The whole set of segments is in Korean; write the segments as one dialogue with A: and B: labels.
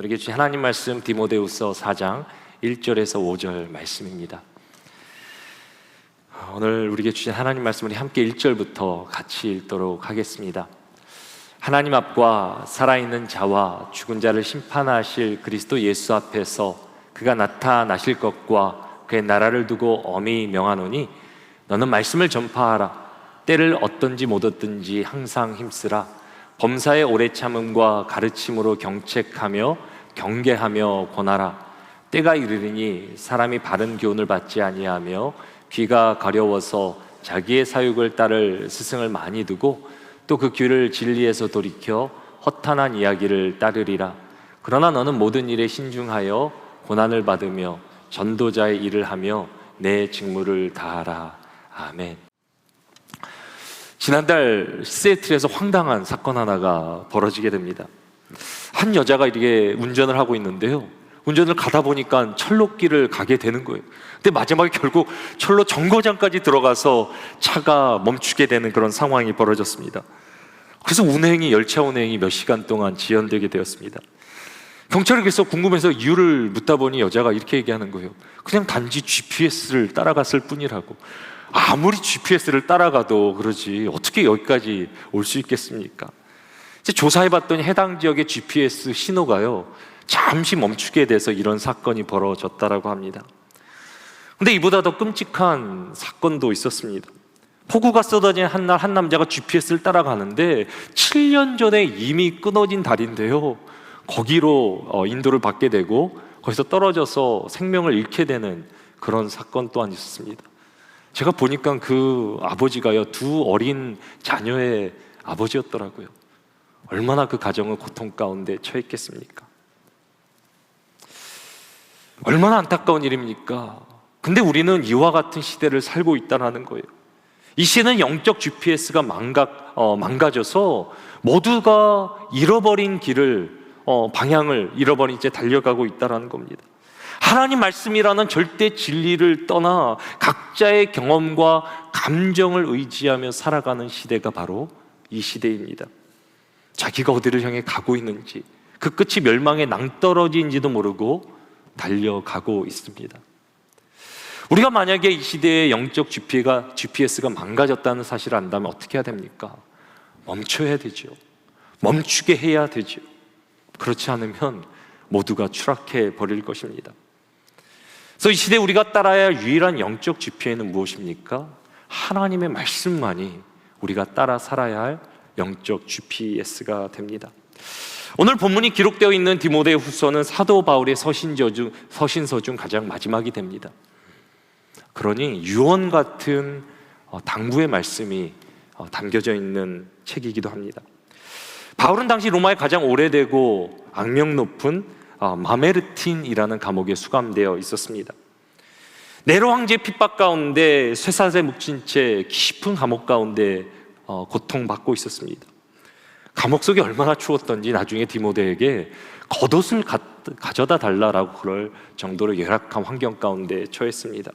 A: 우리에게 주신 하나님 말씀 디모데후서 4장 1절에서 5절 말씀입니다. 오늘 우리에게 주신 하나님 말씀을 함께 1절부터 같이 읽도록 하겠습니다. 하나님 앞과 살아있는 자와 죽은 자를 심판하실 그리스도 예수 앞에서 그가 나타나실 것과 그의 나라를 두고 엄히 명하노니 너는 말씀을 전파하라. 때를 어떤지 못 얻든지 항상 힘쓰라. 범사의 오래 참음과 가르침으로 경책하며 경계하며 권하라. 때가 이르리니 사람이 바른 교훈을 받지 아니하며 귀가 가려워서 자기의 사육을 따를 스승을 많이 두고 또 그 귀를 진리에서 돌이켜 허탄한 이야기를 따르리라. 그러나 너는 모든 일에 신중하여 고난을 받으며 전도자의 일을 하며 내 직무를 다하라. 아멘. 지난달 시애틀에서 황당한 사건 하나가 벌어지게 됩니다. 한 여자가 이렇게 운전을 하고 있는데요, 운전을 가다 보니까 철로길을 가게 되는 거예요. 근데 마지막에 결국 철로 정거장까지 들어가서 차가 멈추게 되는 그런 상황이 벌어졌습니다. 그래서 열차 운행이 몇 시간 동안 지연되게 되었습니다. 경찰이 그래서 궁금해서 이유를 묻다 보니 여자가 이렇게 얘기하는 거예요. 그냥 단지 GPS를 따라갔을 뿐이라고. 아무리 GPS를 따라가도 그러지 어떻게 여기까지 올 수 있겠습니까? 이제 조사해봤더니 해당 지역의 GPS 신호가요 잠시 멈추게 돼서 이런 사건이 벌어졌다라고 합니다. 근데 이보다 더 끔찍한 사건도 있었습니다. 폭우가 쏟아진 한날 한 남자가 GPS를 따라가는데 7년 전에 이미 끊어진 다리인데요, 거기로 인도를 받게 되고 거기서 떨어져서 생명을 잃게 되는 그런 사건 또한 있었습니다. 제가 보니까 그 아버지가요 두 어린 자녀의 아버지였더라고요. 얼마나 그 가정은 고통 가운데 처했겠습니까? 얼마나 안타까운 일입니까? 근데 우리는 이와 같은 시대를 살고 있다는 거예요. 이 시대는 영적 GPS가 망가져서 모두가 잃어버린 길을 방향을 잃어버린 채 달려가고 있다는 겁니다. 하나님 말씀이라는 절대 진리를 떠나 각자의 경험과 감정을 의지하며 살아가는 시대가 바로 이 시대입니다. 자기가 어디를 향해 가고 있는지, 그 끝이 멸망의 낭떠러지인지도 모르고 달려가고 있습니다. 우리가 만약에 이 시대의 영적 GPS가 망가졌다는 사실을 안다면 어떻게 해야 됩니까? 멈춰야 되죠. 멈추게 해야 되죠. 그렇지 않으면 모두가 추락해 버릴 것입니다. 그래서 이 시대에 우리가 따라야 할 유일한 영적 GPS는 무엇입니까? 하나님의 말씀만이 우리가 따라 살아야 할 영적 GPS가 됩니다. 오늘 본문이 기록되어 있는 디모데후서는 사도 바울의 서신서 중 가장 마지막이 됩니다. 그러니 유언 같은 당부의 말씀이 담겨져 있는 책이기도 합니다. 바울은 당시 로마에 가장 오래되고 악명 높은 마메르틴이라는 감옥에 수감되어 있었습니다. 네로 황제의 핍박 가운데 쇠사슬에 묵힌 채 깊은 감옥 가운데 고통받고 있었습니다. 감옥 속이 얼마나 추웠던지 나중에 디모데에게 겉옷을 가져다 달라라고 그럴 정도로 열악한 환경 가운데 처했습니다.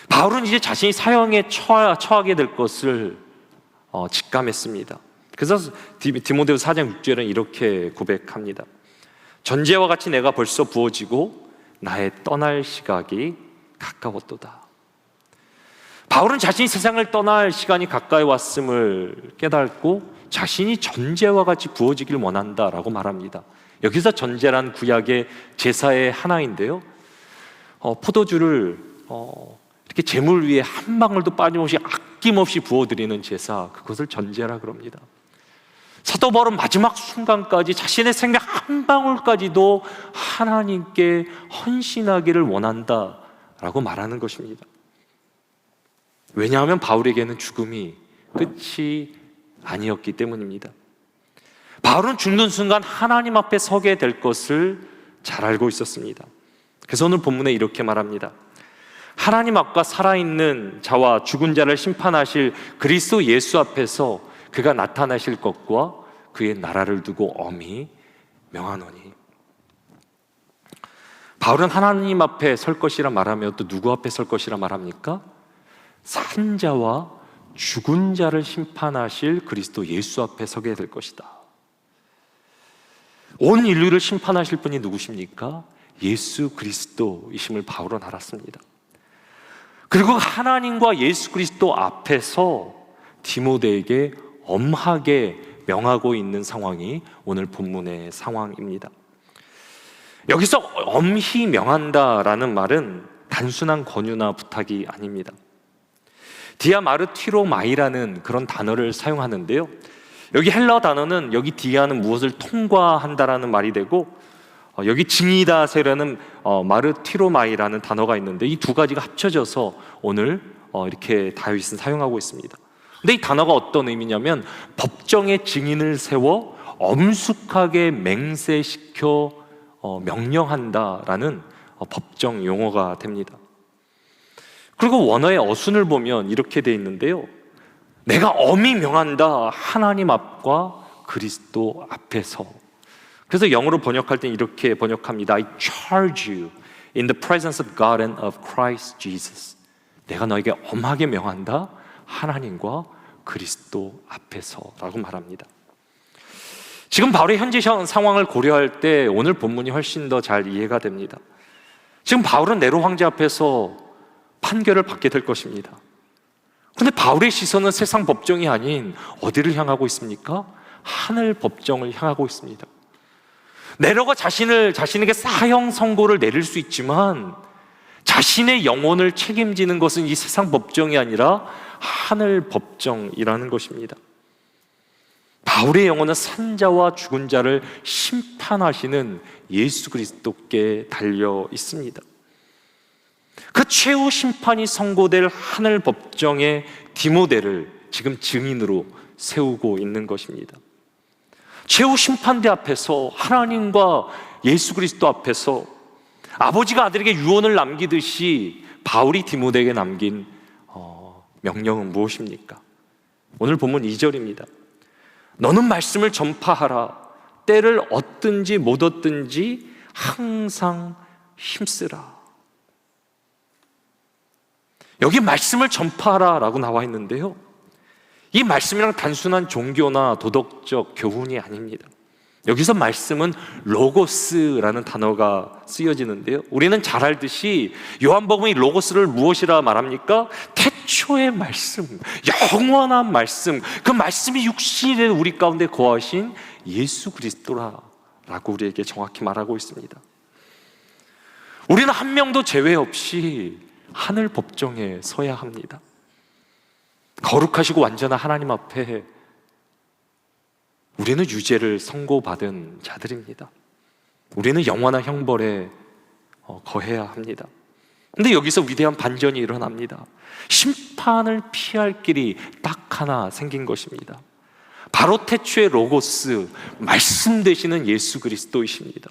A: 바울은 이제 자신이 사형에 처하게 될 것을 직감했습니다. 그래서 디모데후서 4장 6절은 이렇게 고백합니다. 전제와 같이 내가 벌써 부어지고 나의 떠날 시각이 가까웠도다. 바울은 자신이 세상을 떠날 시간이 가까이 왔음을 깨닫고 자신이 전제와 같이 부어지길 원한다라고 말합니다. 여기서 전제란 구약의 제사의 하나인데요, 포도주를 이렇게 제물 위에 한 방울도 빠짐없이 아낌없이 부어드리는 제사, 그것을 전제라 그럽니다. 사도 바울은 마지막 순간까지 자신의 생명 한 방울까지도 하나님께 헌신하기를 원한다라고 말하는 것입니다. 왜냐하면 바울에게는 죽음이 끝이 아니었기 때문입니다. 바울은 죽는 순간 하나님 앞에 서게 될 것을 잘 알고 있었습니다. 그래서 오늘 본문에 이렇게 말합니다. 하나님 앞과 살아있는 자와 죽은 자를 심판하실 그리스도 예수 앞에서 그가 나타나실 것과 그의 나라를 두고 엄히 명하노니. 바울은 하나님 앞에 설 것이라 말하며 또 누구 앞에 설 것이라 말합니까? 산 자와 죽은 자를 심판하실 그리스도 예수 앞에 서게 될 것이다. 온 인류를 심판하실 분이 누구십니까? 예수 그리스도이심을 바울은 알았습니다. 그리고 하나님과 예수 그리스도 앞에서 디모데에게 엄하게 명하고 있는 상황이 오늘 본문의 상황입니다. 여기서 엄히 명한다라는 말은 단순한 권유나 부탁이 아닙니다. 디아마르티로마이라는 그런 단어를 사용하는데요, 여기 헬라어 단어는 여기 디아는 무엇을 통과한다라는 말이 되고, 여기 징이다세라는 마르티로마이라는 단어가 있는데 이 두 가지가 합쳐져서 오늘 이렇게 다윗은 사용하고 있습니다. 근데 이 단어가 어떤 의미냐면 법정의 증인을 세워 엄숙하게 맹세시켜 명령한다라는 법정 용어가 됩니다. 그리고 원어의 어순을 보면 이렇게 돼 있는데요, 내가 엄히 명한다, 하나님 앞과 그리스도 앞에서. 그래서 영어로 번역할 땐 이렇게 번역합니다. I charge you in the presence of God and of Christ Jesus. 내가 너에게 엄하게 명한다, 하나님과 그리스도 앞에서 라고 말합니다. 지금 바울의 현재 상황을 고려할 때 오늘 본문이 훨씬 더 잘 이해가 됩니다. 지금 바울은 네로 황제 앞에서 판결을 받게 될 것입니다. 그런데 바울의 시선은 세상 법정이 아닌 어디를 향하고 있습니까? 하늘 법정을 향하고 있습니다. 네로가 자신에게 사형 선고를 내릴 수 있지만 자신의 영혼을 책임지는 것은 이 세상 법정이 아니라 하늘 법정이라는 것입니다. 바울의 영혼은 산자와 죽은 자를 심판하시는 예수 그리스도께 달려 있습니다. 그 최후 심판이 선고될 하늘 법정의 디모데를 지금 증인으로 세우고 있는 것입니다. 최후 심판대 앞에서, 하나님과 예수 그리스도 앞에서 아버지가 아들에게 유언을 남기듯이 바울이 디모데에게 남긴 명령은 무엇입니까? 오늘 본문 2절입니다. 너는 말씀을 전파하라. 때를 얻든지 못 얻든지 항상 힘쓰라. 여기 말씀을 전파하라 라고 나와 있는데요, 이 말씀이랑 단순한 종교나 도덕적 교훈이 아닙니다. 여기서 말씀은 로고스라는 단어가 쓰여지는데요, 우리는 잘 알듯이 요한복음이 로고스를 무엇이라 말합니까? 태초의 말씀, 영원한 말씀, 그 말씀이 육신이 된 우리 가운데 거하신 예수 그리스도라고 우리에게 정확히 말하고 있습니다. 우리는 한 명도 제외 없이 하늘 법정에 서야 합니다. 거룩하시고 완전한 하나님 앞에 우리는 유죄를 선고받은 자들입니다. 우리는 영원한 형벌에 거해야 합니다. 근데 여기서 위대한 반전이 일어납니다. 심판을 피할 길이 딱 하나 생긴 것입니다. 바로 태초의 로고스, 말씀 되시는 예수 그리스도이십니다.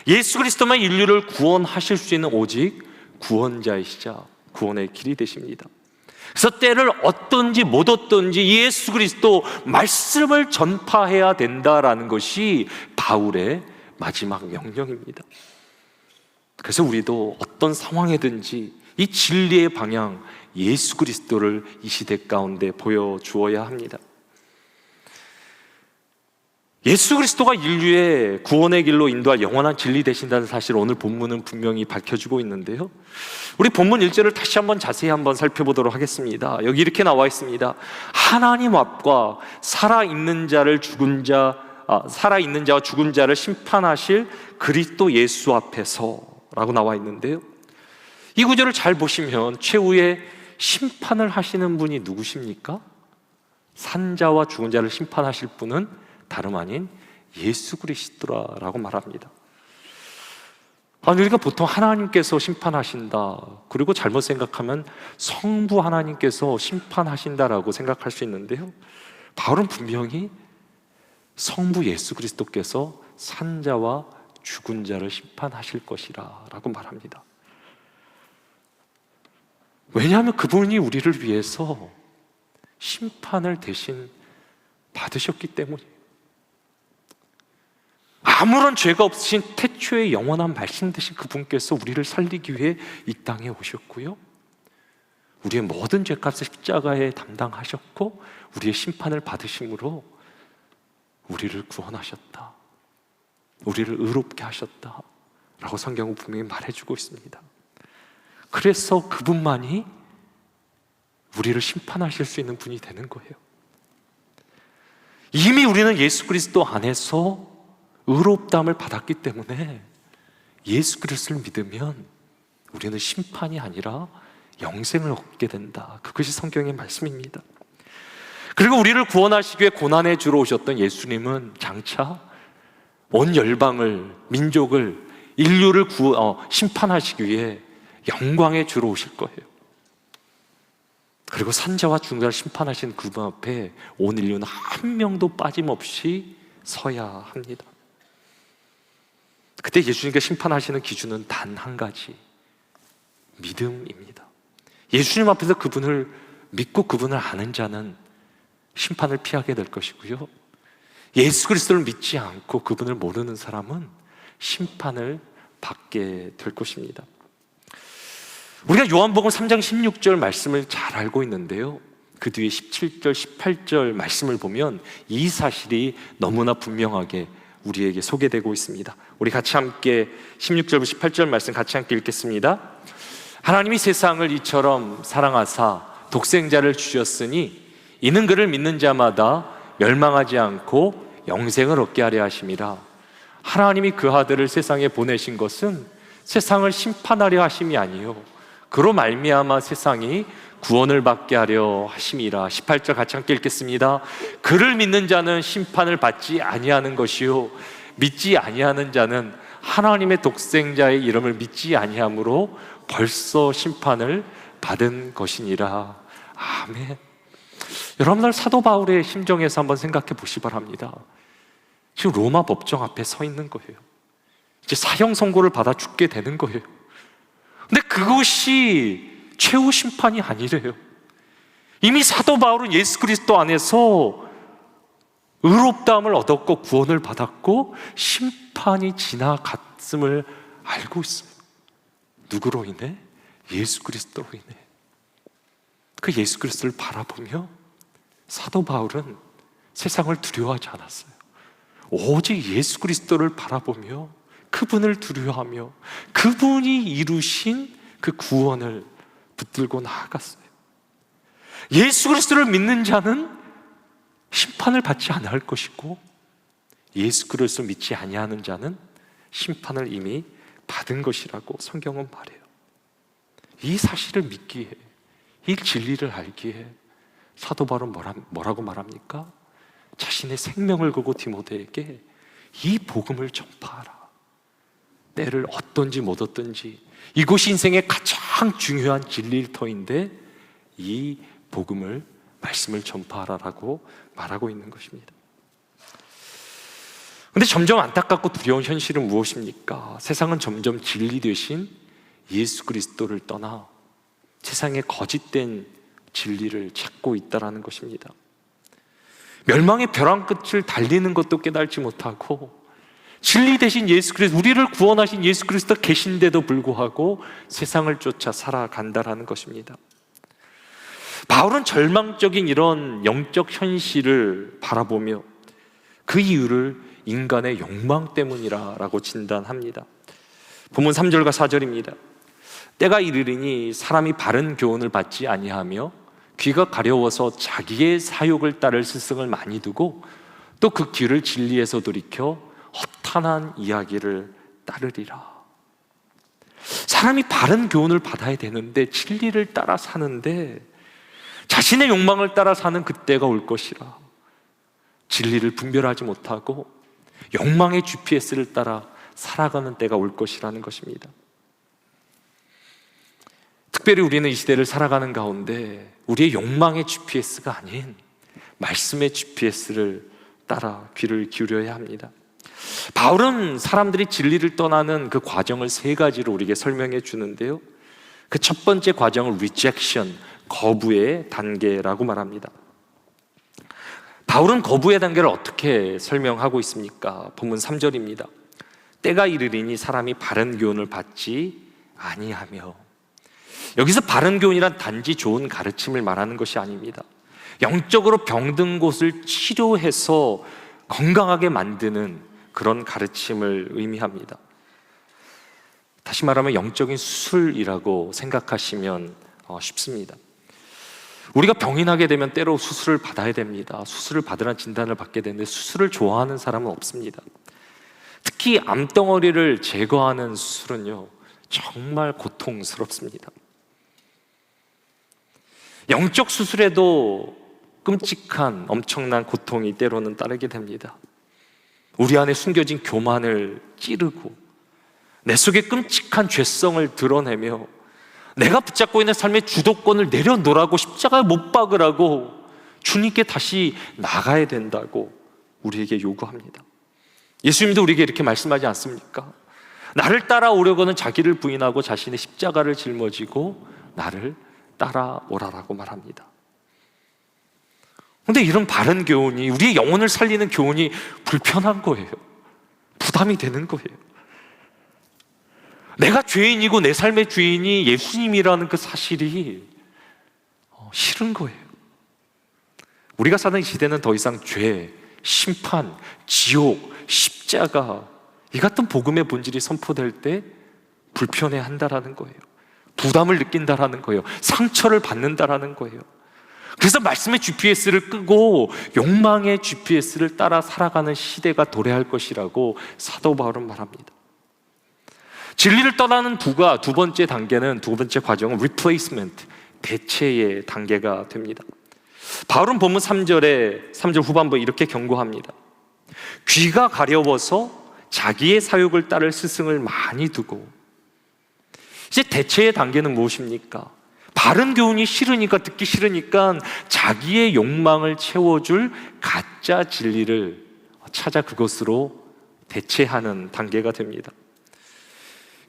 A: 예수 그리스도만 인류를 구원하실 수 있는 오직 구원자이시자 구원의 길이 되십니다. 그래서 때를 얻든지 못 얻든지 예수 그리스도 말씀을 전파해야 된다라는 것이 바울의 마지막 명령입니다. 그래서 우리도 어떤 상황이든지 이 진리의 방향, 예수 그리스도를 이 시대 가운데 보여주어야 합니다. 예수 그리스도가 인류의 구원의 길로 인도할 영원한 진리 되신다는 사실을 오늘 본문은 분명히 밝혀주고 있는데요, 우리 본문 1절을 다시 한번 자세히 한번 살펴보도록 하겠습니다. 여기 이렇게 나와 있습니다. 하나님 앞과 살아있는 자와 죽은 자를 심판하실 그리스도 예수 앞에서 라고 나와 있는데요, 이 구절을 잘 보시면 최후의 심판을 하시는 분이 누구십니까? 산자와 죽은 자를 심판하실 분은 다름 아닌 예수 그리스도라고 말합니다. 우리가 보통 하나님께서 심판하신다, 그리고 잘못 생각하면 성부 하나님께서 심판하신다라고 생각할 수 있는데요, 바울은 분명히 성부 예수 그리스도께서 산자와 죽은 자를 심판하실 것이라 라고 말합니다. 왜냐하면 그분이 우리를 위해서 심판을 대신 받으셨기 때문이에요. 아무런 죄가 없으신 태초의 영원한 말씀 되신 그분께서 우리를 살리기 위해 이 땅에 오셨고요, 우리의 모든 죄값을 십자가에 담당하셨고 우리의 심판을 받으심으로 우리를 구원하셨다. 우리를 의롭게 하셨다 라고 성경은 분명히 말해주고 있습니다. 그래서 그분만이 우리를 심판하실 수 있는 분이 되는 거예요. 이미 우리는 예수 그리스도 안에서 의롭다함을 받았기 때문에 예수 그리스도를 믿으면 우리는 심판이 아니라 영생을 얻게 된다. 그것이 성경의 말씀입니다. 그리고 우리를 구원하시기 위해 고난의 주로 오셨던 예수님은 장차 온 열방을, 민족을, 인류를 심판하시기 위해 영광의 주로 오실 거예요. 그리고 산자와 중자를 심판하신 그분 앞에 온 인류는 한 명도 빠짐없이 서야 합니다. 그때 예수님께 심판하시는 기준은 단 한 가지, 믿음입니다. 예수님 앞에서 그분을 믿고 그분을 아는 자는 심판을 피하게 될 것이고요, 예수 그리스도를 믿지 않고 그분을 모르는 사람은 심판을 받게 될 것입니다. 우리가 요한복음 3장 16절 말씀을 잘 알고 있는데요, 그 뒤에 17절, 18절 말씀을 보면 이 사실이 너무나 분명하게 우리에게 소개되고 있습니다. 우리 같이 함께 16절부터 18절 말씀 같이 함께 읽겠습니다. 하나님이 세상을 이처럼 사랑하사 독생자를 주셨으니 이는 그를 믿는 자마다 멸망하지 않고 영생을 얻게 하려 하심이라. 하나님이 그 아들을 세상에 보내신 것은 세상을 심판하려 하심이 아니요 그로 말미암아 세상이 구원을 받게 하려 하심이라. 18절 같이 함께 읽겠습니다. 그를 믿는 자는 심판을 받지 아니하는 것이요 믿지 아니하는 자는 하나님의 독생자의 이름을 믿지 아니함으로 벌써 심판을 받은 것이니라. 아멘. 여러분들 사도 바울의 심정에서 한번 생각해 보시 바랍니다. 지금 로마 법정 앞에 서 있는 거예요. 이제 사형 선고를 받아 죽게 되는 거예요. 근데 그것이 최후 심판이 아니래요. 이미 사도 바울은 예수 그리스도 안에서 의롭다함을 얻었고 구원을 받았고 심판이 지나갔음을 알고 있어요. 누구로 인해? 예수 그리스도로 인해. 그 예수 그리스도를 바라보며 사도 바울은 세상을 두려워하지 않았어요. 오직 예수 그리스도를 바라보며 그분을 두려워하며 그분이 이루신 그 구원을 붙들고 나아갔어요. 예수 그리스도를 믿는 자는 심판을 받지 않을 것이고 예수 그리스도를 믿지 아니하는 자는 심판을 이미 받은 것이라고 성경은 말해요. 이 사실을 믿기에, 이 진리를 알기에 사도 바울은 뭐라고 말합니까? 자신의 생명을 걸고 디모데에게 이 복음을 전파하라. 때를 얻든지 못 얻든지 이것이 인생의 가장 중요한 진리터인데 이 복음을, 말씀을 전파하라라고 말하고 있는 것입니다. 그런데 점점 안타깝고 두려운 현실은 무엇입니까? 세상은 점점 진리 대신 예수 그리스도를 떠나 세상의 거짓된 진리를 찾고 있다는 것입니다. 멸망의 벼랑 끝을 달리는 것도 깨달지 못하고 진리 대신 예수 그리스도, 우리를 구원하신 예수 그리스도 계신데도 불구하고 세상을 쫓아 살아간다라는 것입니다. 바울은 절망적인 이런 영적 현실을 바라보며 그 이유를 인간의 욕망 때문이라고 진단합니다. 본문 3절과 4절입니다. 때가 이르리니 사람이 바른 교훈을 받지 아니하며 귀가 가려워서 자기의 사욕을 따를 스승을 많이 두고 또 그 귀를 진리에서 돌이켜 허탄한 이야기를 따르리라. 사람이 바른 교훈을 받아야 되는데 진리를 따라 사는데 자신의 욕망을 따라 사는 그때가 올 것이라. 진리를 분별하지 못하고 욕망의 GPS를 따라 살아가는 때가 올 것이라는 것입니다. 특별히 우리는 이 시대를 살아가는 가운데 우리의 욕망의 GPS가 아닌 말씀의 GPS를 따라 귀를 기울여야 합니다. 바울은 사람들이 진리를 떠나는 그 과정을 세 가지로 우리에게 설명해 주는데요, 그 첫 번째 과정을 rejection, 거부의 단계라고 말합니다. 바울은 거부의 단계를 어떻게 설명하고 있습니까? 본문 3절입니다. 때가 이르리니 사람이 바른 교훈을 받지 아니하며. 여기서 바른 교훈이란 단지 좋은 가르침을 말하는 것이 아닙니다. 영적으로 병든 곳을 치료해서 건강하게 만드는 그런 가르침을 의미합니다. 다시 말하면 영적인 수술이라고 생각하시면 쉽습니다. 우리가 병이 나게 되면 때로 수술을 받아야 됩니다. 수술을 받으라는 진단을 받게 되는데 수술을 좋아하는 사람은 없습니다. 특히 암덩어리를 제거하는 수술은요, 정말 고통스럽습니다. 영적 수술에도 끔찍한 엄청난 고통이 때로는 따르게 됩니다. 우리 안에 숨겨진 교만을 찌르고 내 속에 끔찍한 죄성을 드러내며 내가 붙잡고 있는 삶의 주도권을 내려놓으라고 십자가에 못 박으라고 주님께 다시 나가야 된다고 우리에게 요구합니다. 예수님도 우리에게 이렇게 말씀하지 않습니까? 나를 따라오려고는 자기를 부인하고 자신의 십자가를 짊어지고 나를 따라오라라고 말합니다. 그런데 이런 바른 교훈이, 우리의 영혼을 살리는 교훈이 불편한 거예요. 부담이 되는 거예요. 내가 죄인이고 내 삶의 주인이 예수님이라는 그 사실이 싫은 거예요. 우리가 사는 이 시대는 더 이상 죄, 심판, 지옥, 십자가, 이 같은 복음의 본질이 선포될 때 불편해한다라는 거예요. 부담을 느낀다라는 거예요. 상처를 받는다라는 거예요. 그래서 말씀의 GPS를 끄고 욕망의 GPS를 따라 살아가는 시대가 도래할 것이라고 사도 바울은 말합니다. 진리를 떠나는 두 번째 단계는, 두 번째 과정은 replacement, 대체의 단계가 됩니다. 바울은 본문 3절 후반부에 이렇게 경고합니다. 귀가 가려워서 자기의 사욕을 따를 스승을 많이 두고. 이제 대체의 단계는 무엇입니까? 바른 교훈이 싫으니까, 듣기 싫으니까 자기의 욕망을 채워줄 가짜 진리를 찾아 그것으로 대체하는 단계가 됩니다.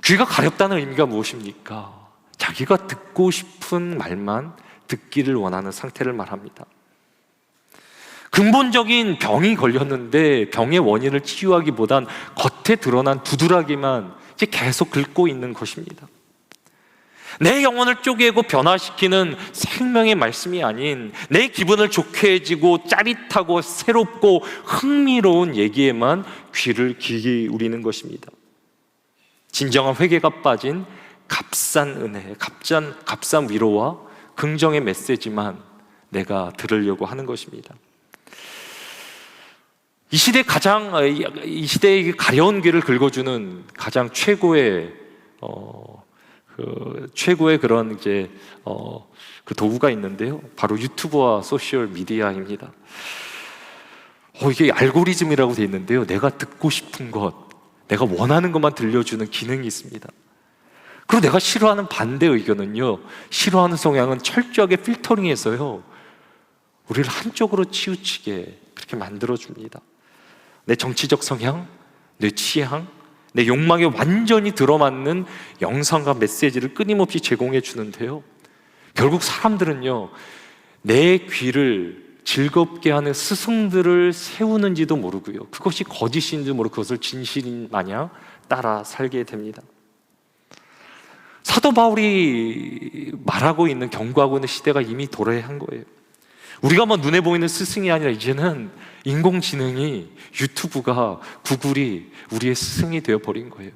A: 귀가 가렵다는 의미가 무엇입니까? 자기가 듣고 싶은 말만 듣기를 원하는 상태를 말합니다. 근본적인 병이 걸렸는데 병의 원인을 치유하기보단 겉에 드러난 두드러기만 이제 계속 긁고 있는 것입니다. 내 영혼을 쪼개고 변화시키는 생명의 말씀이 아닌 내 기분을 좋게 해지고 짜릿하고 새롭고 흥미로운 얘기에만 귀를 기울이는 것입니다. 진정한 회개가 빠진 값싼 은혜, 값싼 위로와 긍정의 메시지만 내가 들으려고 하는 것입니다. 이 시대의 가려운 귀를 긁어주는 가장 최고의 그런 그 도구가 있는데요. 바로 유튜브와 소셜 미디어입니다. 이게 알고리즘이라고 되어 있는데요. 내가 듣고 싶은 것, 내가 원하는 것만 들려주는 기능이 있습니다. 그리고 내가 싫어하는 반대 의견은요, 싫어하는 성향은 철저하게 필터링해서요, 우리를 한쪽으로 치우치게 그렇게 만들어줍니다. 내 정치적 성향, 내 취향, 내 욕망에 완전히 들어맞는 영상과 메시지를 끊임없이 제공해 주는데요, 결국 사람들은요, 내 귀를 즐겁게 하는 스승들을 세우는지도 모르고요, 그것이 거짓인지 모르고 그것을 진실인 마냥 따라 살게 됩니다. 사도 바울이 말하고 있는, 경고하고 있는 시대가 이미 도래한 거예요. 우리가 눈에 보이는 스승이 아니라 이제는 인공지능이, 유튜브가, 구글이 우리의 스승이 되어버린 거예요.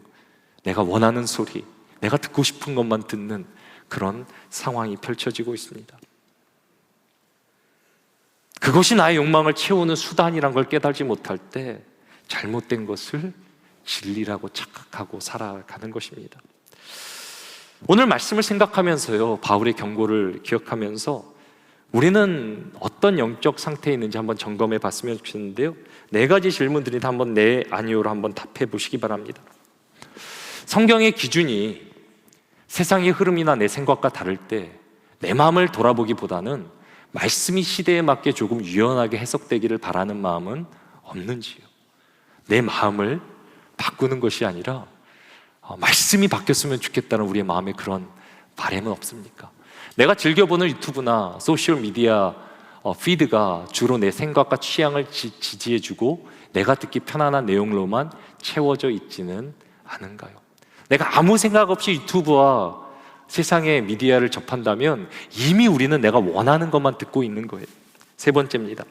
A: 내가 원하는 소리, 내가 듣고 싶은 것만 듣는 그런 상황이 펼쳐지고 있습니다. 그것이 나의 욕망을 채우는 수단이란 걸 깨달지 못할 때 잘못된 것을 진리라고 착각하고 살아가는 것입니다. 오늘 말씀을 생각하면서요, 바울의 경고를 기억하면서 우리는 어떤 영적 상태에 있는지 한번 점검해 봤으면 좋겠는데요, 4가지 질문 드리다 한번 네, 아니오로 한번 답해 보시기 바랍니다. 성경의 기준이 세상의 흐름이나 내 생각과 다를 때 내 마음을 돌아보기보다는 말씀이 시대에 맞게 조금 유연하게 해석되기를 바라는 마음은 없는지요? 내 마음을 바꾸는 것이 아니라 말씀이 바뀌었으면 좋겠다는 우리의 마음에 그런 바람은 없습니까? 내가 즐겨보는 유튜브나 소셜미디어 피드가 주로 내 생각과 취향을 지지해주고 내가 듣기 편안한 내용으로만 채워져 있지는 않은가요? 내가 아무 생각 없이 유튜브와 세상의 미디어를 접한다면 이미 우리는 내가 원하는 것만 듣고 있는 거예요. 3번째입니다.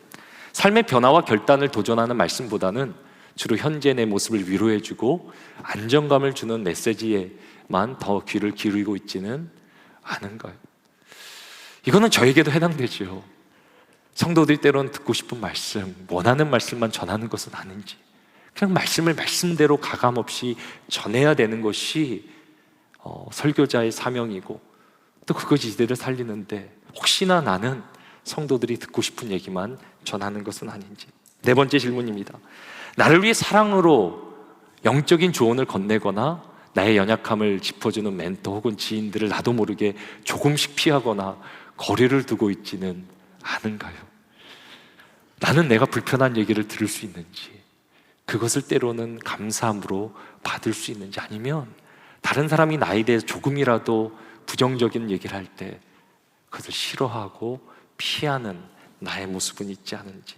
A: 삶의 변화와 결단을 도전하는 말씀보다는 주로 현재 내 모습을 위로해주고 안정감을 주는 메시지에만 더 귀를 기울이고 있지는 않은가요? 이거는 저에게도 해당되죠. 성도들이 때로는 듣고 싶은 말씀, 원하는 말씀만 전하는 것은 아닌지, 그냥 말씀을 말씀대로 가감없이 전해야 되는 것이 설교자의 사명이고, 또 그것이 이들을 살리는데 혹시나 나는 성도들이 듣고 싶은 얘기만 전하는 것은 아닌지. 네 번째 질문입니다. 나를 위해 사랑으로 영적인 조언을 건네거나 나의 연약함을 짚어주는 멘토 혹은 지인들을 나도 모르게 조금씩 피하거나 거리를 두고 있지는 않은가요? 나는 내가 불편한 얘기를 들을 수 있는지, 그것을 때로는 감사함으로 받을 수 있는지, 아니면 다른 사람이 나에 대해서 조금이라도 부정적인 얘기를 할 때 그것을 싫어하고 피하는 나의 모습은 있지 않은지.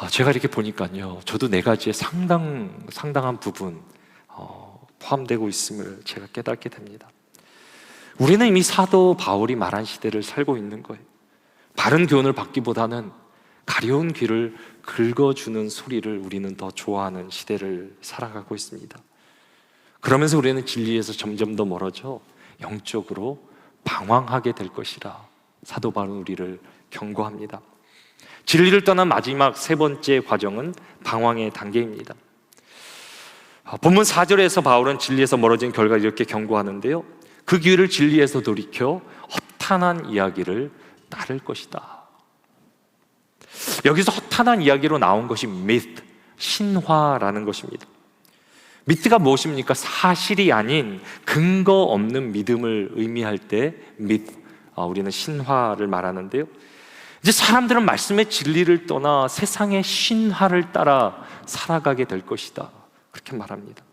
A: 제가 이렇게 보니까요, 저도 네 가지의 상당한 부분 포함되고 있음을 제가 깨닫게 됩니다. 우리는 이미 사도 바울이 말한 시대를 살고 있는 거예요. 바른 교훈을 받기보다는 가려운 귀를 긁어주는 소리를 우리는 더 좋아하는 시대를 살아가고 있습니다. 그러면서 우리는 진리에서 점점 더 멀어져 영적으로 방황하게 될 것이라 사도 바울은 우리를 경고합니다. 진리를 떠난 마지막 세 번째 과정은 방황의 단계입니다. 본문 4절에서 바울은 진리에서 멀어진 결과 이렇게 경고하는데요, 그 귀를 진리에서 돌이켜 허탄한 이야기를 따를 것이다. 여기서 허탄한 이야기로 나온 것이 myth, 신화라는 것입니다. 미트가 무엇입니까? 사실이 아닌 근거 없는 믿음을 의미할 때 myth, 우리는 신화를 말하는데요, 이제 사람들은 말씀의 진리를 떠나 세상의 신화를 따라 살아가게 될 것이다, 그렇게 말합니다.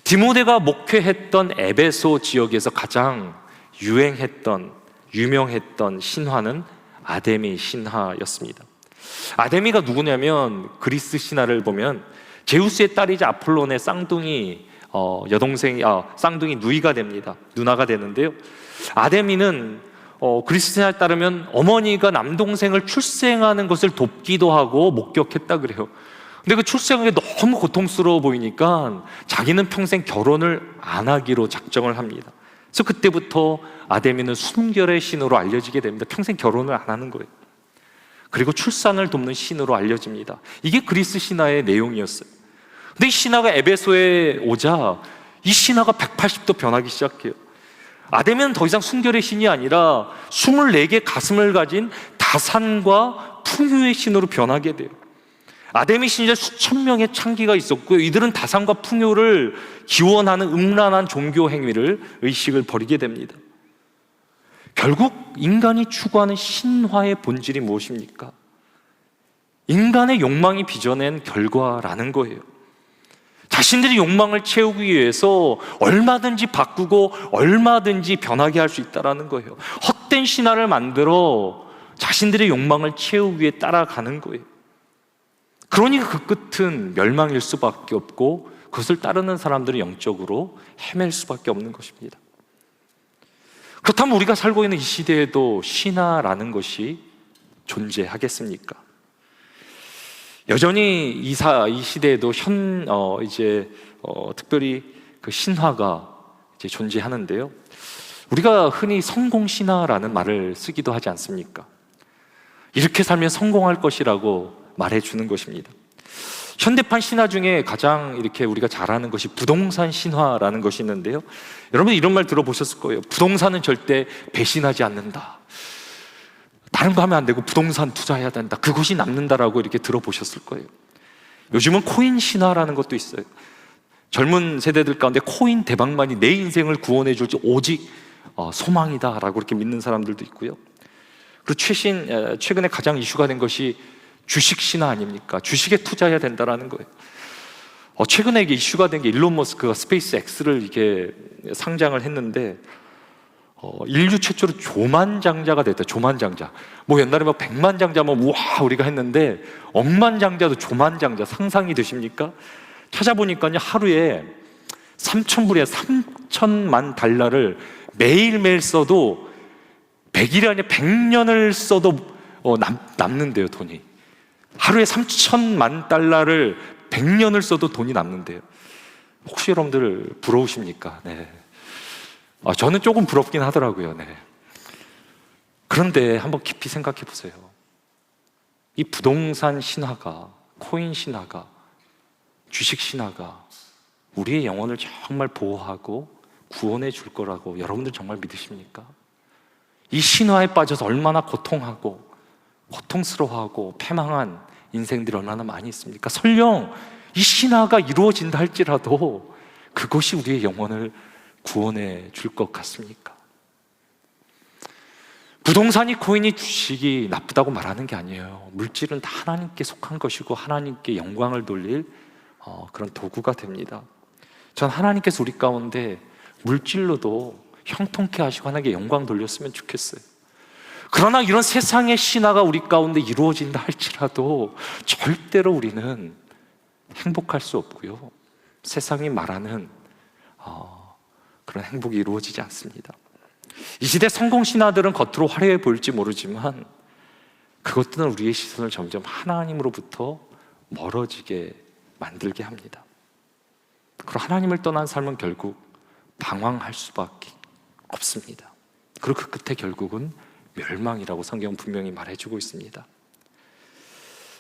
A: 디모데가 목회했던 에베소 지역에서 가장 유명했던 신화는 아데미 신화였습니다. 아데미가 누구냐면, 그리스 신화를 보면 제우스의 딸이자 아폴론의 쌍둥이 쌍둥이 누나가 되는데요, 아데미는 그리스 신화에 따르면 어머니가 남동생을 출생하는 것을 돕기도 하고 목격했다 그래요. 근데 그 출생하는 게 너무 고통스러워 보이니까 자기는 평생 결혼을 안 하기로 작정을 합니다. 그래서 그때부터 아데미는 순결의 신으로 알려지게 됩니다. 평생 결혼을 안 하는 거예요. 그리고 출산을 돕는 신으로 알려집니다. 이게 그리스 신화의 내용이었어요. 근데 이 신화가 에베소에 오자 이 신화가 180도 변하기 시작해요. 아데미는 더 이상 순결의 신이 아니라 24개 가슴을 가진 다산과 풍요의 신으로 변하게 돼요. 아데미 신에 수천 명의 창기가 있었고요, 이들은 다산과 풍요를 기원하는 음란한 종교 행위를, 의식을 벌이게 됩니다. 결국 인간이 추구하는 신화의 본질이 무엇입니까? 인간의 욕망이 빚어낸 결과라는 거예요. 자신들의 욕망을 채우기 위해서 얼마든지 바꾸고 얼마든지 변하게 할 수 있다는 거예요. 헛된 신화를 만들어 자신들의 욕망을 채우기 위해 따라가는 거예요. 그러니까 그 끝은 멸망일 수밖에 없고 그것을 따르는 사람들은 영적으로 헤맬 수밖에 없는 것입니다. 그렇다면 우리가 살고 있는 이 시대에도 신화라는 것이 존재하겠습니까? 여전히 이 시대에도 특별히 그 신화가 이제 존재하는데요, 우리가 흔히 성공 신화라는 말을 쓰기도 하지 않습니까? 이렇게 살면 성공할 것이라고 말해주는 것입니다. 현대판 신화 중에 가장 이렇게 우리가 잘 아는 것이 부동산 신화라는 것이 있는데요, 여러분 이런 말 들어보셨을 거예요. 부동산은 절대 배신하지 않는다, 다른 거 하면 안 되고 부동산 투자해야 된다, 그것이 남는다라고 이렇게 들어보셨을 거예요. 요즘은 코인 신화라는 것도 있어요. 젊은 세대들 가운데 코인 대박만이 내 인생을 구원해 줄지 오직 소망이다라고 이렇게 믿는 사람들도 있고요. 그리고 최근에 가장 이슈가 된 것이 주식 신화 아닙니까? 주식에 투자해야 된다라는 거예요. 최근에 이게 이슈가 된 게 일론 머스크가 스페이스 X를 이렇게 상장을 했는데 인류 최초로 조만장자가 됐다. 조만장자. 뭐 옛날에 막 백만장자면 우와 우리가 했는데 억만장자도 조만장자, 상상이 되십니까? 찾아보니까요, 하루에 3,000불에 3,000만 달러를 매일매일 써도 100일이 아니라 100년을 써도 남는데요, 돈이. 하루에 3천만 달러를 100년을 써도 돈이 남는데요. 혹시 여러분들 부러우십니까? 네. 저는 조금 부럽긴 하더라고요. 네. 그런데 한번 깊이 생각해 보세요. 이 부동산 신화가, 코인 신화가, 주식 신화가 우리의 영혼을 정말 보호하고 구원해 줄 거라고 여러분들 정말 믿으십니까? 이 신화에 빠져서 얼마나 고통하고 고통스러워하고 패망한 인생들이 얼마나 많이 있습니까? 설령 이 신화가 이루어진다 할지라도 그것이 우리의 영혼을 구원해 줄 것 같습니까? 부동산이, 코인이, 주식이 나쁘다고 말하는 게 아니에요. 물질은 다 하나님께 속한 것이고 하나님께 영광을 돌릴 그런 도구가 됩니다. 전 하나님께서 우리 가운데 물질로도 형통케 하시고 하나님께 영광 돌렸으면 좋겠어요. 그러나 이런 세상의 신화가 우리 가운데 이루어진다 할지라도 절대로 우리는 행복할 수 없고요, 세상이 말하는 그런 행복이 이루어지지 않습니다. 이 시대 성공 신화들은 겉으로 화려해 보일지 모르지만 그것들은 우리의 시선을 점점 하나님으로부터 멀어지게 만들게 합니다. 그리고 하나님을 떠난 삶은 결국 방황할 수밖에 없습니다. 그리고 그 끝에 결국은 멸망이라고 성경은 분명히 말해주고 있습니다.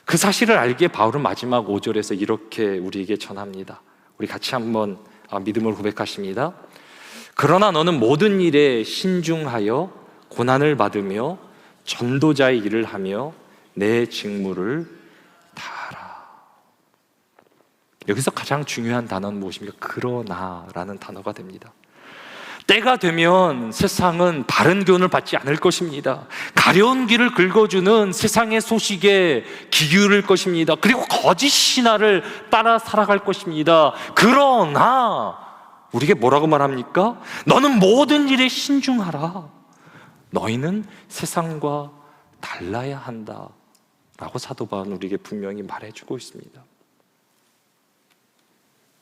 A: 그 사실을 알기에 바울은 마지막 5절에서 이렇게 우리에게 전합니다. 우리 같이 한번 믿음을 고백하십니다. 그러나 너는 모든 일에 신중하여 고난을 받으며 전도자의 일을 하며 내 직무를 다하라. 여기서 가장 중요한 단어는 무엇입니까? 그러나라는 단어가 됩니다. 때가 되면 세상은 바른 교훈을 받지 않을 것입니다. 가려운 길을 긁어주는 세상의 소식에 귀 기울일 것입니다. 그리고 거짓 신화를 따라 살아갈 것입니다. 그러나 우리에게 뭐라고 말합니까? 너는 모든 일에 신중하라. 너희는 세상과 달라야 한다 라고 사도 바울은 우리에게 분명히 말해주고 있습니다.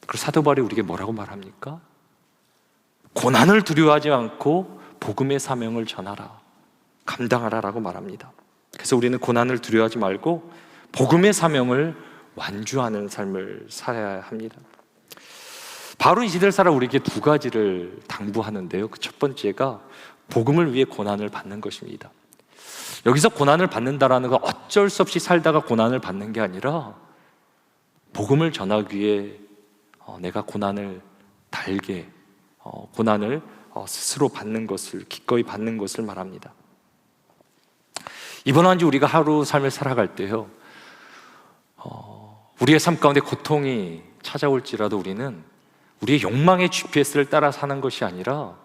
A: 그리고 사도 바울이 우리에게 뭐라고 말합니까? 고난을 두려워하지 않고 복음의 사명을 전하라, 감당하라 라고 말합니다. 그래서 우리는 고난을 두려워하지 말고 복음의 사명을 완주하는 삶을 살아야 합니다. 바울은 이 시대를 살아 우리에게 두 가지를 당부하는데요, 그 첫 번째가 복음을 위해 고난을 받는 것입니다. 여기서 고난을 받는다라는 건 어쩔 수 없이 살다가 고난을 받는 게 아니라 복음을 전하기 위해 내가 고난을 달게, 고난을 스스로 받는 것을, 기꺼이 받는 것을 말합니다. 이번 한 주 우리가 하루 삶을 살아갈 때요, 우리의 삶 가운데 고통이 찾아올지라도 우리는 우리의 욕망의 GPS를 따라 사는 것이 아니라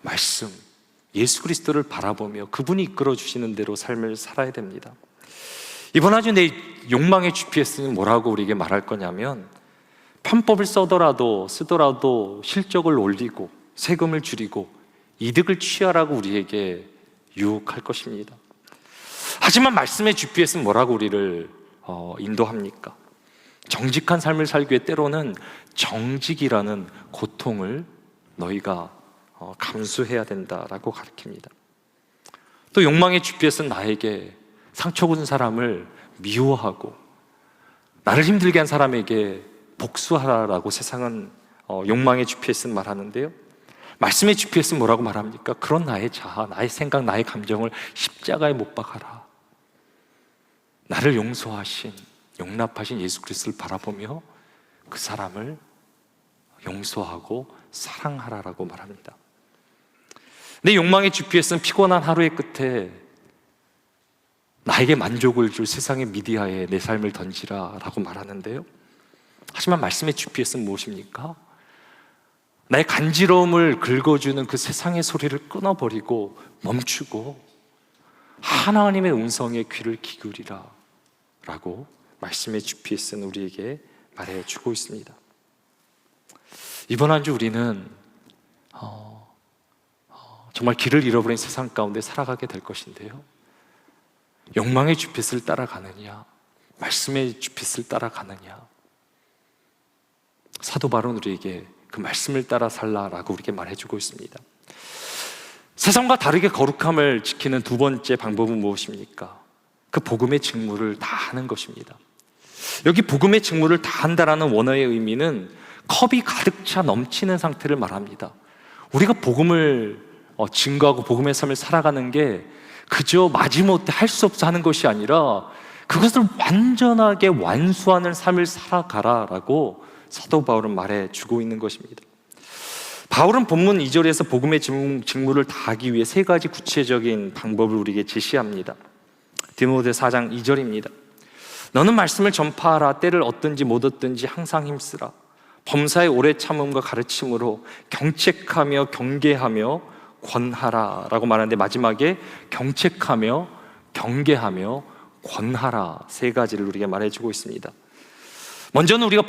A: 말씀, 예수 그리스도를 바라보며 그분이 이끌어 주시는 대로 삶을 살아야 됩니다. 이번 한 주 내 욕망의 GPS는 뭐라고 우리에게 말할 거냐면, 편법을 쓰더라도 실적을 올리고 세금을 줄이고 이득을 취하라고 우리에게 유혹할 것입니다. 하지만 말씀의 GPS는 뭐라고 우리를 인도합니까? 정직한 삶을 살기 위해 때로는 정직이라는 고통을 너희가 감수해야 된다라고 가르칩니다. 또 욕망의 GPS는 나에게 상처 준 사람을 미워하고 나를 힘들게 한 사람에게 복수하라라고 세상은 욕망의 GPS는 말하는데요, 말씀의 GPS는 뭐라고 말합니까? 그런 나의 자아, 나의 생각, 나의 감정을 십자가에 못 박아라. 나를 용서하신, 용납하신 예수 그리스도를 바라보며 그 사람을 용서하고 사랑하라라고 말합니다. 내 욕망의 GPS는 피곤한 하루의 끝에 나에게 만족을 줄 세상의 미디어에 내 삶을 던지라라고 말하는데요, 하지만 말씀의 GPS는 무엇입니까? 나의 간지러움을 긁어주는 그 세상의 소리를 끊어버리고 멈추고 하나님의 음성에 귀를 기울이라 라고 말씀의 GPS는 우리에게 말해주고 있습니다. 이번 한 주 우리는 정말 길을 잃어버린 세상 가운데 살아가게 될 것인데요, 욕망의 GPS를 따라가느냐, 말씀의 GPS를 따라가느냐, 사도 바울은 우리에게 그 말씀을 따라 살라라고 우리에게 말해주고 있습니다. 세상과 다르게 거룩함을 지키는 두 번째 방법은 무엇입니까? 그 복음의 직무를 다 하는 것입니다. 여기 복음의 직무를 다 한다라는 원어의 의미는 컵이 가득 차 넘치는 상태를 말합니다. 우리가 복음을 증거하고 복음의 삶을 살아가는 게 그저 마지못해 할 수 없어 하는 것이 아니라 그것을 완전하게 완수하는 삶을 살아가라라고 사도 바울은 말해주고 있는 것입니다. 바울은 본문 2절에서 복음의 직무를 다하기 위해 세 가지 구체적인 방법을 우리에게 제시합니다. 디모데 4장 2절입니다. 너는 말씀을 전파하라. 때를 얻든지 못 얻든지 항상 힘쓰라. 범사의 오래 참음과 가르침으로 경책하며 경계하며 권하라 라고 말하는데, 마지막에 경책하며 경계하며 권하라 세 가지를 우리에게 말해주고 있습니다. 먼저는 우리가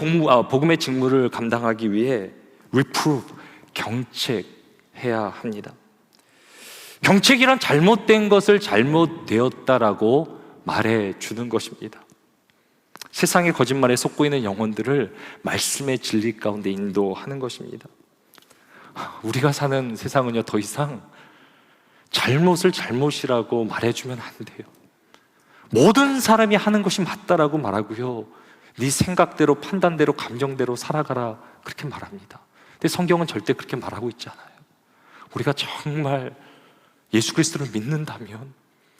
A: 복음의 직무를 감당하기 위해 reprove, 경책해야 합니다. 경책이란 잘못된 것을 잘못되었다라고 말해주는 것입니다. 세상의 거짓말에 속고 있는 영혼들을 말씀의 진리 가운데 인도하는 것입니다. 우리가 사는 세상은요, 더 이상 잘못을 잘못이라고 말해주면 안 돼요. 모든 사람이 하는 것이 맞다라고 말하고요, 네 생각대로, 판단대로, 감정대로 살아가라 그렇게 말합니다. 근데 성경은 절대 그렇게 말하고 있지 않아요. 우리가 정말 예수 그리스도를 믿는다면,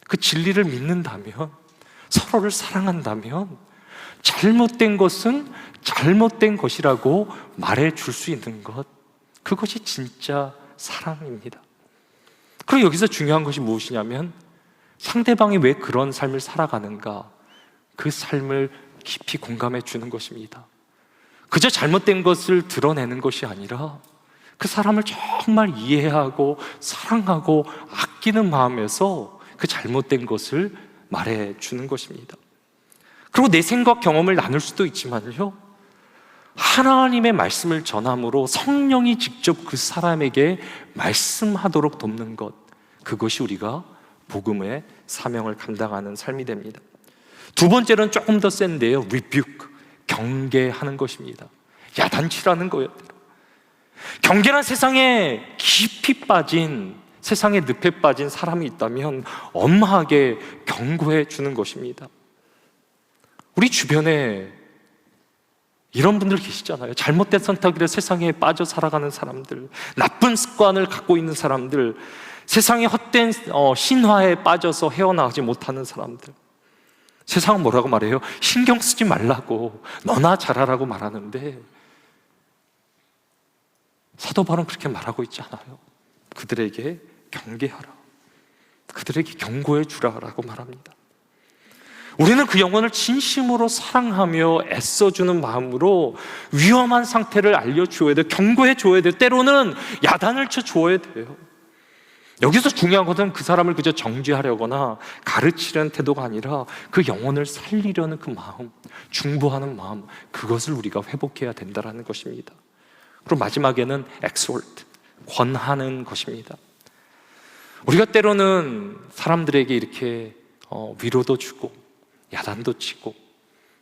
A: 그 진리를 믿는다면, 서로를 사랑한다면 잘못된 것은 잘못된 것이라고 말해줄 수 있는 것, 그것이 진짜 사랑입니다. 그리고 여기서 중요한 것이 무엇이냐면, 상대방이 왜 그런 삶을 살아가는가, 그 삶을 깊이 공감해 주는 것입니다. 그저 잘못된 것을 드러내는 것이 아니라 그 사람을 정말 이해하고 사랑하고 아끼는 마음에서 그 잘못된 것을 말해 주는 것입니다. 그리고 내 생각 경험을 나눌 수도 있지만요, 하나님의 말씀을 전함으로 성령이 직접 그 사람에게 말씀하도록 돕는 것, 그것이 우리가 복음의 사명을 감당하는 삶이 됩니다. 두 번째는 조금 더 센데요, rebuke, 경계하는 것입니다. 야단치라는 거예요. 경계란 세상에 깊이 빠진, 세상의 늪에 빠진 사람이 있다면 엄하게 경고해 주는 것입니다. 우리 주변에 이런 분들 계시잖아요. 잘못된 선택으로 세상에 빠져 살아가는 사람들, 나쁜 습관을 갖고 있는 사람들, 세상의 헛된 신화에 빠져서 헤어나가지 못하는 사람들. 세상은 뭐라고 말해요? 신경 쓰지 말라고, 너나 잘하라고 말하는데, 사도 바울은 그렇게 말하고 있지 않아요. 그들에게 경계하라, 그들에게 경고해 주라라고 말합니다. 우리는 그 영혼을 진심으로 사랑하며 애써주는 마음으로 위험한 상태를 알려주어야 돼요. 경고해 줘야 돼요. 때로는 야단을 쳐 주어야 돼요. 여기서 중요한 것은 그 사람을 그저 정죄하려거나 가르치려는 태도가 아니라 그 영혼을 살리려는 그 마음, 중보하는 마음, 그것을 우리가 회복해야 된다는 것입니다. 그리고 마지막에는 exhort, 권하는 것입니다. 우리가 때로는 사람들에게 이렇게 위로도 주고 야단도 치고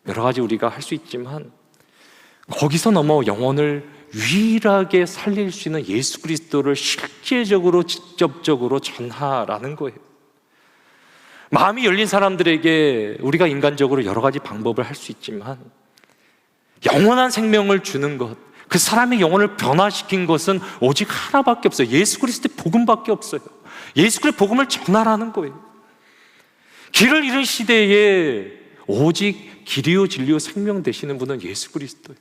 A: 여러 가지 우리가 할 수 있지만, 거기서 넘어 영혼을 유일하게 살릴 수 있는 예수 그리스도를 실제적으로 직접적으로 전하라는 거예요. 마음이 열린 사람들에게 우리가 인간적으로 여러 가지 방법을 할 수 있지만, 영원한 생명을 주는 것, 그 사람의 영혼을 변화시킨 것은 오직 하나밖에 없어요. 예수 그리스도의 복음밖에 없어요. 예수 그리스도의 복음을 전하라는 거예요. 길을 잃은 시대에 오직 길이요 진리요 생명 되시는 분은 예수 그리스도예요.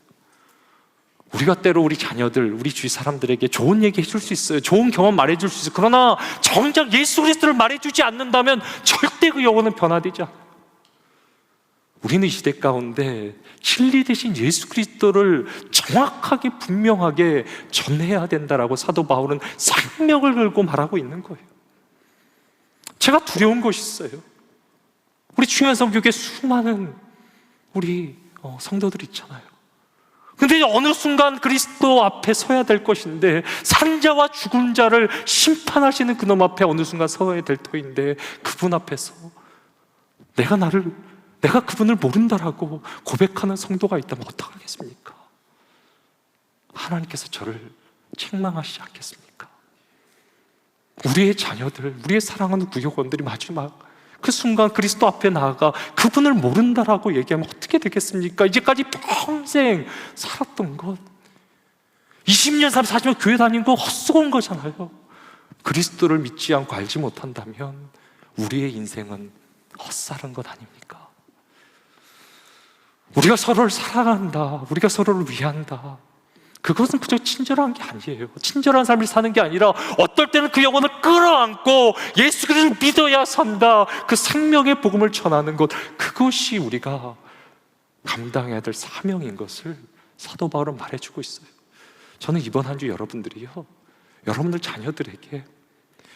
A: 우리가 때로 우리 자녀들, 우리 주위 사람들에게 좋은 얘기 해줄 수 있어요. 좋은 경험 말해줄 수 있어요. 그러나 정작 예수 그리스도를 말해주지 않는다면 절대 그 영혼은 변화되지 않아요. 우리는 이 시대 가운데 진리 대신 예수 그리스도를 정확하게 분명하게 전해야 된다라고 사도 바울은 생명을 걸고 말하고 있는 거예요. 제가 두려운 것이 있어요. 우리 충현성교회 수많은 우리 성도들 있잖아요. 근데 어느 순간 그리스도 앞에 서야 될 것인데, 산자와 죽은 자를 심판하시는 그놈 앞에 어느 순간 서야 될 터인데, 그분 앞에서 내가 그분을 모른다라고 고백하는 성도가 있다면 어떡하겠습니까? 하나님께서 저를 책망하시지 않겠습니까? 우리의 자녀들, 우리의 사랑하는 구역원들이 마지막 그 순간 그리스도 앞에 나아가 그분을 모른다라고 얘기하면 어떻게 되겠습니까? 이제까지 평생 살았던 것, 20년, 30년, 40년 교회 다닌 거 헛수고인 거잖아요. 그리스도를 믿지 않고 알지 못한다면 우리의 인생은 헛살은 것 아닙니까? 우리가 서로를 사랑한다, 우리가 서로를 위한다, 그것은 그저 친절한 게 아니에요. 친절한 삶을 사는 게 아니라 어떨 때는 그 영혼을 끌어안고 예수 그리스도를 믿어야 산다, 그 생명의 복음을 전하는 것, 그것이 우리가 감당해야 될 사명인 것을 사도 바울은 말해주고 있어요. 저는 이번 한 주 여러분들이요, 여러분들 자녀들에게,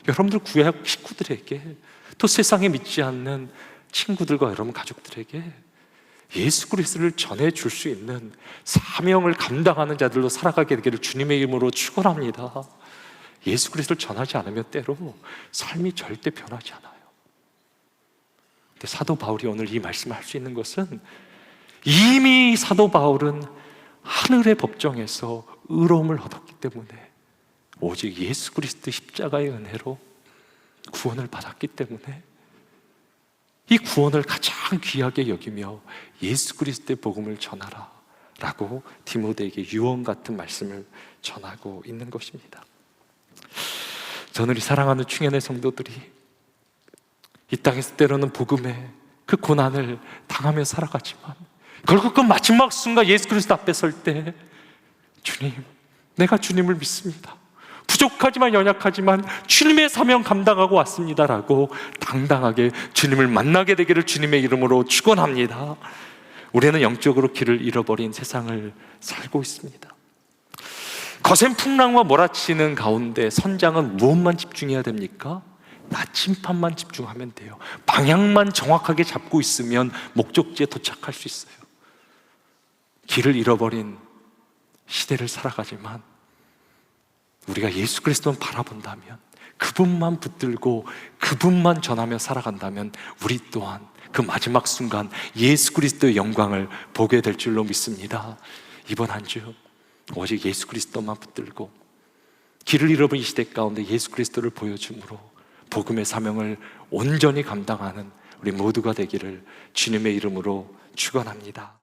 A: 여러분들 구약 식구들에게, 또 세상에 믿지 않는 친구들과 여러분 가족들에게 예수 그리스도를 전해줄 수 있는 사명을 감당하는 자들로 살아가게 되기를 주님의 이름으로 축원합니다. 예수 그리스도를 전하지 않으면 때로 삶이 절대 변하지 않아요. 근데 사도 바울이 오늘 이 말씀을 할 수 있는 것은, 이미 사도 바울은 하늘의 법정에서 의로움을 얻었기 때문에, 오직 예수 그리스도 십자가의 은혜로 구원을 받았기 때문에 이 구원을 가장 귀하게 여기며 예수 그리스도의 복음을 전하라 라고 디모데에게 유언 같은 말씀을 전하고 있는 것입니다. 저는 이 사랑하는 충현의 성도들이 이 땅에서 때로는 복음의 그 고난을 당하며 살아가지만, 결국 그 마지막 순간 예수 그리스도 앞에 설 때, 주님, 내가 주님을 믿습니다, 부족하지만 연약하지만 주님의 사명 감당하고 왔습니다라고 당당하게 주님을 만나게 되기를 주님의 이름으로 축원합니다. 우리는 영적으로 길을 잃어버린 세상을 살고 있습니다. 거센 풍랑과 몰아치는 가운데 선장은 무엇만 집중해야 됩니까? 나침판만 집중하면 돼요. 방향만 정확하게 잡고 있으면 목적지에 도착할 수 있어요. 길을 잃어버린 시대를 살아가지만 우리가 예수 그리스도만 바라본다면, 그분만 붙들고 그분만 전하며 살아간다면 우리 또한 그 마지막 순간 예수 그리스도의 영광을 보게 될 줄로 믿습니다. 이번 한 주 오직 예수 그리스도만 붙들고 길을 잃어버린 시대 가운데 예수 그리스도를 보여줌으로 복음의 사명을 온전히 감당하는 우리 모두가 되기를 주님의 이름으로 축원합니다.